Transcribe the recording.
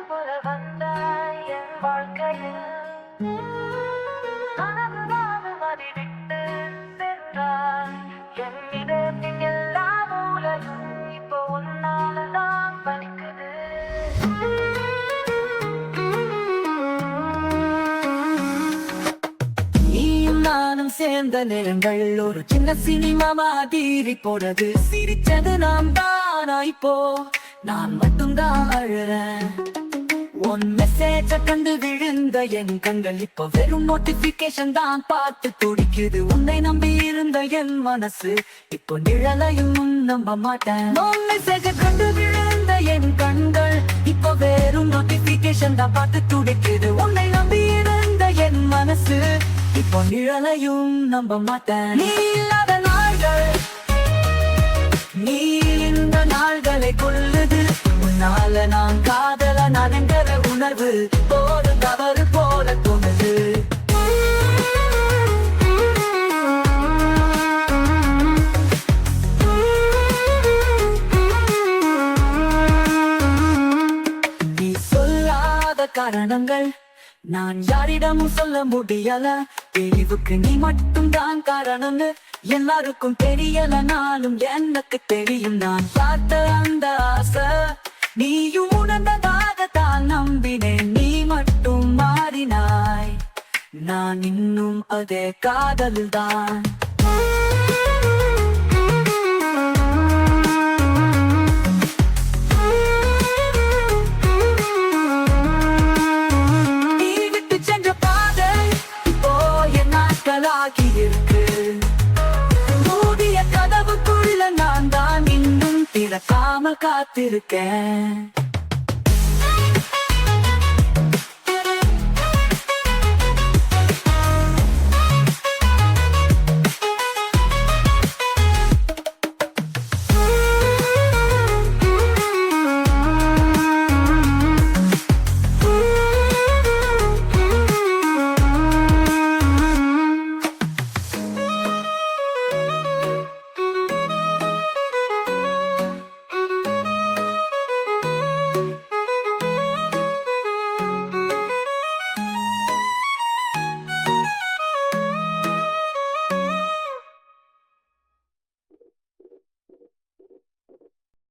போல வந்தாய் என் வாழ்க்கையில் கனவுவாது மதிவிட்டு சென்றாய் என் இதயத்தின் எல்லா மூலையும் இப்போ உன்னால தான் வலிக்குது. நீயும் நானும் சேர்ந்த நேரங்கள் ஒரு சின்ன சினிமா மாதிரி போனது. சிரிச்சது நாம் தானா, இப்போ நான் மட்டும்தான் அழுறேன். உன் மெசேஜ கண்டு விழுந்த என் கண்கள் இப்போ வெறும் நோட்டிபிகேஷன் தான் பார்த்து துடிக்குது. உன்னை நம்பி இருந்த என் மனசு இப்போ நிழலையும் நம்ப மாட்டேன். உன் மெசேஜ கண்டு விழுந்த என் கண்கள் இப்போ வெறும் நோட்டிபிகேஷன் தான் பார்த்து துடிக்குது. உன்னை நம்பி இருந்த என் மனசு இப்போ நிழலையும் நம்ப மாட்டேன். நீ இல்லாத நாள்கள், நீ இந்த நாள்களை கொள்ளுது. உன்னால நான் காதல நனைங்கிற உணர்வு போது தவறு போல தோணுது. நீ சொல்லாத காரணங்கள் நான் யாரிடமும் சொல்ல முடியல. தெளிவுக்கு நீ மட்டும் தான் காரணம்னு எல்லாருக்கும் தெரியலனாலும் எனக்கு தெரியும். நான் பார்த்த அந்த ஆசை நீயும் உணர்ந்ததாக தான் நம்பினேன். நீ மட்டும் மாறினாய், நான் இன்னும் அதே காதல் தான். இருக்கு மூடிய கதவுக்குள்ள நான் தான் இன்னும் திறக்காமல் காத்திருக்கேன்.